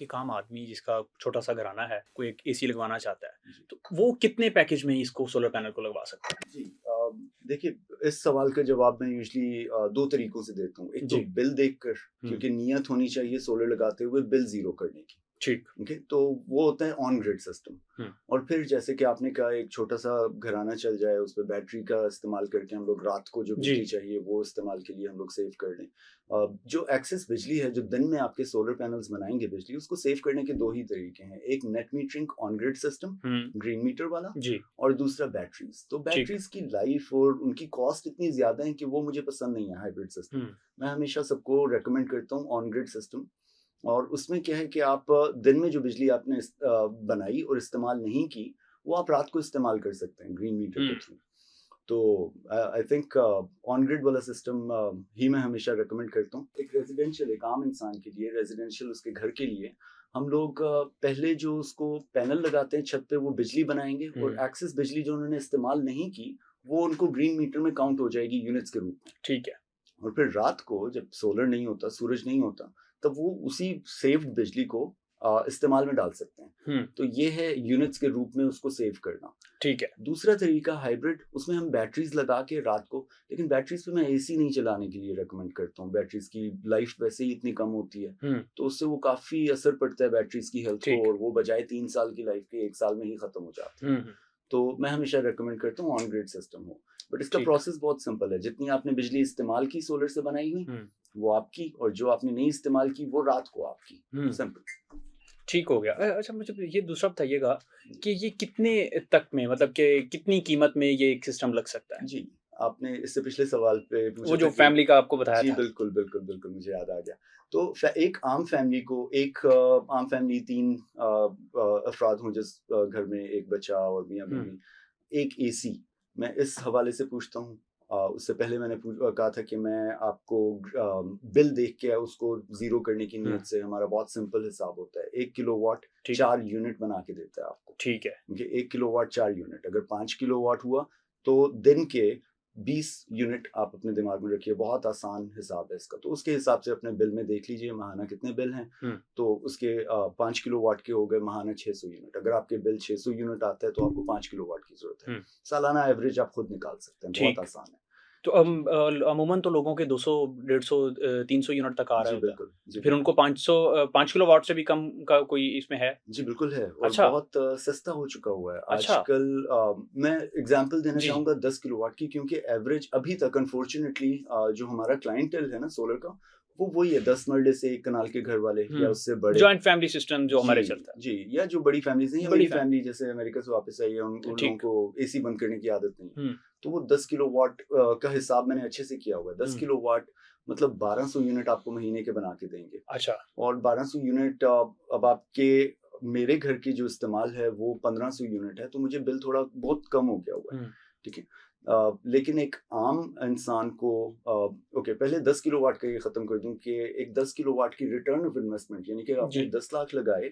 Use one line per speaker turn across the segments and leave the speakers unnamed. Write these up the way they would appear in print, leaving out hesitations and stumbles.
एक आम आदमी जिसका छोटा सा घराना है, कोई एक एसी लगवाना चाहता है,
जी।
तो वो कितने पैकेज में ही इसको सोलर पैनल को लगवा सकता है?
जी, देखिए इस सवाल का जवाब मैं यूजुअली 2 तरीकों से देता हूँ। एक तो
जी।
बिल देखकर,
हुँ,
क्योंकि नियत होनी चाहिए सोलर लगाते हुए बिल ज़ीरो करने की।
ठीक।
ओके, तो वो होता है ऑन ग्रिड सिस्टम।
हुँ,
और फिर जैसे कि आपने कहा एक छोटा-सा घराना चल जाए, उसपे बैटरी का इस्तेमाल करके हम लोग रात को जो
जी।
बिजली चाहिए वो इस्तेमाल के लिए हम लोग सेव कर लें। जो एक्सेस बिजली है, जो दिन में आपके सोलर पैनल्स बनाएँगे बिजली, उसको सेव करने के 2 ही तरीके हैं। एक net metering on grid system,
हुँ,
ग्रीन मीटर वाला,
जी,
और दूसरा बैटरीज़। तो
ठीक है।
बैटरीज़ की लाइफ़ और उनकी कॉस्ट इतनी ज़्यादा है कि वो मुझे पसंद नहीं है हाइब्रिड सिस्टम।
हुँ,
मैं हमेशा सबको रिकमेंड करता हूँ ऑन ग्रिड सिस्टम। और उसमें क्या है कि आप दिन में जो बिजली आपने बनाई और इस्तेमाल नहीं की, वो आप रात को इस्तेमाल कर सकते हैं ग्रीन मीटर
हुँ,
के थ्रू। तो आई थिंक ऑन ग्रिड वाला सिस्टम ही मैं हमेशा रिकमेंड करता हूँ। एक रेज़िडेंशियल, एक आम इंसान के लिए रेज़िडेंशियल उसके घर के लिए हम लोग पहले जो उसको पैनल लगाते हैं छत पे, वो बिजली बनाएँगे और
हुँ,
एक्सेस बिजली जो उन्होंने इस्तेमाल नहीं की, वो उनको ग्रीन मीटर में काउंट हो जाएगी यूनिट्स के रूप में।
ठीक है।
और फिर रात को जब सोलर नहीं होता, सूरज नहीं होता, तब वो उसी सेव्ड बिजली को इस्तेमाल में डाल सकते हैं।
हुँ,
तो ये है यूनिट्स के रूप में उसको सेव करना।
ठीक है।
दूसरा तरीका हाइब्रिड, उसमें हम बैटरीज़ लगा के रात को, लेकिन बैटरीज़ पे मैं एसी नहीं चलाने के लिए रिकमेंड करता हूँ। बैटरीज़ की लाइफ वैसे ही इतनी कम होती है,
हुँ,
तो उससे वो काफ़ी असर पड़ता है बैटरीज़ की हेल्थ को,
ठीक।
और वो बजाय 3 साल की लाइफ के 1 साल में ही खत्म हो जाती है।
हुँ, हुँ,
तो मैं हमेशा रिकमेंड करता हूँ ऑन ग्रिड सिस्टम हो। बट इसका
ठीक।
प्रोसेस बहुत सिंपल है। जितनी आपने बिजली इस्तेमाल की सोलर से बनाई हुई,
हुँ,
वो आपकी, और जो आपने नहीं इस्तेमाल की, वो रात को आपकी।
हुँ,
सिंपल।
ठीक हो गया। अच्छा मुझे ये दूसरा बताइएगा कि ये कितने तक में मतलब कि कितनी कीमत में ये एक सिस्टम लग सकता है?
जी, आपने इससे पिछले सवाल पे पूछा
वो
था
जो
कि
फैमिली का आपको बताया
जी,
था।
बिल्कुल, बिल्कुल, बिल्कुल, मुझे याद आ गया। तो एक आम फैमिली को, एक आम फैमिली 3 अफ़राद हों जिस घर में 1 बच्चा और
हुँ,
मियाँ-बीवी, एक एसी। मैं इस हवाले से पूछता हूँ। उससे पहले मैंने कहा था कि मैं आपको बिल देख के उसको ज़ीरो करने की
हुँ,
नीयत से, हमारा बहुत सिंपल हिसाब होता है। 1 किलोवाट
ठीक,
4 यूनिट बना के देता है आपको।
ठीक है।
क्योंकि 1 किलोवाट 4 यूनिट, अगर 5 किलोवाट हुआ, तो दिन के 20 यूनिट आप अपने दिमाग में रखिए, बहुत आसान हिसाब है इसका। तो उसके हिसाब से अपने बिल में देख लीजिए माहाना कितने बिल हैं,
हुँ,
तो उसके 5 किलोवाट के हो गए माहाना 600 यूनिट। अगर आपके बिल 600 यूनिट आता है, तो आपको 5 किलोवाट की ज़रूरत है।
हुँ,
सालाना एवरेज आप खुद निकाल सकते हैं, बहुत
ठीक।
आसान है।
तो
जी।
अमूमन तो लोगों के 200, 150, 300 यूनिट तक आ रहा
जी,
होगा।
बिल्कुल। जी,
तो फिर
बिल्कुल।
उनको 500 5 किलोवाट से भी कम का कोई इसमें है?
जी, बिल्कुल है, और
अच्छा,
बहुत सस्ता हो चुका हुआ है।
अच्छा।
आजकल मैं एग्ज़ाम्पल देना
जी,
चाहूँगा 10 किलोवाट की, क्योंकि एवरेज अभी तक अनफॉर्च्यूनेटली जो हमारा क्लाइंटेल है ना सोलर का, वो वही है 10 मरले से 1 कनाल के घर वाले या
हुँ।
उससे बड़े।
जॉइंट फैमिली सिस्टम जो
जी,
हमारे चलता है।
जी, या जो बड़ी फैमिलीज़ हैं, या
बड़ी
मेरी
फैमिली
फैमिली जैसे अमेरिका से वापस आई है, उन लोगों
ठीक।
को एसी बंद करने की आदत नहीं है।
हुँ,
तो वो 10 किलोवाट का हिसाब मैंने अच्छे से किया हुआ है। 10
हुँ।
किलोवाट मतलब 1200 यूनिट आपको महीने के बना के देंगे।
अच्छा,
और 1200 यूनिट अब आपके, मेरे घर की जो इस्तेमाल है वो 1500 यूनिट है, तो मुझे बिल थोड़ा बहुत कम हो गया हुआ है,
हुँ।
ठीक है। लेकिन एक आम इंसान को ओके, पहले 10 किलोवाट का ये ख़त्म कर दूँ कि एक 10 किलोवाट की रिटर्न ऑफ इन्वेस्टमेंट, यानी कि आपने
जी,
10 लाख लगाए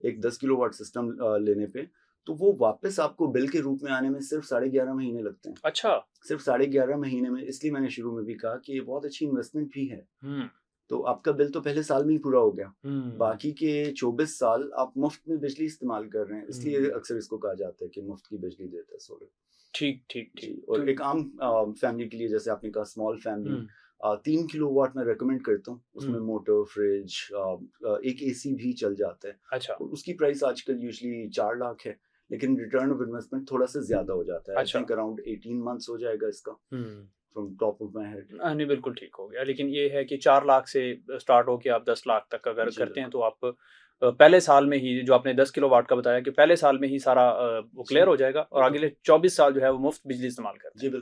एक 10 किलोवाट सिस्टम लेने पे, तो वो वापस आपको बिल के रूप में आने में सिर्फ़ साढ़े 11 महीने लगते हैं।
अच्छा।
सिर्फ़ साढ़े 11 महीने में, इसलिए मैंने शुरू में भी कहा कि ये बहुत अच्छी इन्वेस्टमेंट भी है।
हुँ,
तो आपका बिल तो पहले साल में ही पूरा हो गया।
हुँ,
बाकी के 24 साल आप मुफ़्त में बिजली इस्तेमाल कर रहे हैं, इसलिए
हुँ।
अक्सर इसको कहा जाता है कि मुफ़्त की बिजली देता है सोलर।
ठीक, ठीक,
जी,
ठीक। तो
और एक आम फैमिली के लिए, जैसे आपने कहा स्मॉल
हुँ,
फैमिली, 3 किलोवाट मैं रिकमेंड करता हूँ। उसमें
हुँ।
मोटर, फ्रिज, एक एसी भी चल जाता है,
अच्छा,
और उसकी प्राइस आजकल यूजुअली 4 लाख है, लेकिन रिटर्न ऑफ इन्वेस्टमेंट थोड़ा-सा ज़्यादा हो जाता है। आई
अच्छा।
थिंक अराउंड 18 मंथ्स हो जाएगा इसका,
हुँ।
From top of my head.
नहीं बिल्कुल ठीक हो गया। लेकिन ये है कि 4 लाख से स्टार्ट होके आप 10 लाख तक अगर
जी,
करते हैं
बिल्कुल।
तो आप पहले साल में ही जो आपने 10 किलोवाट का बताया कि पहले साल में ही सारा वो क्लियर
जी,
हो जाएगा और
बिल्कुल।
अगले 24 साल जो है वो मुफ़्त बिजली इस्तेमाल करते
जी,
हैं।
बिल्कुल।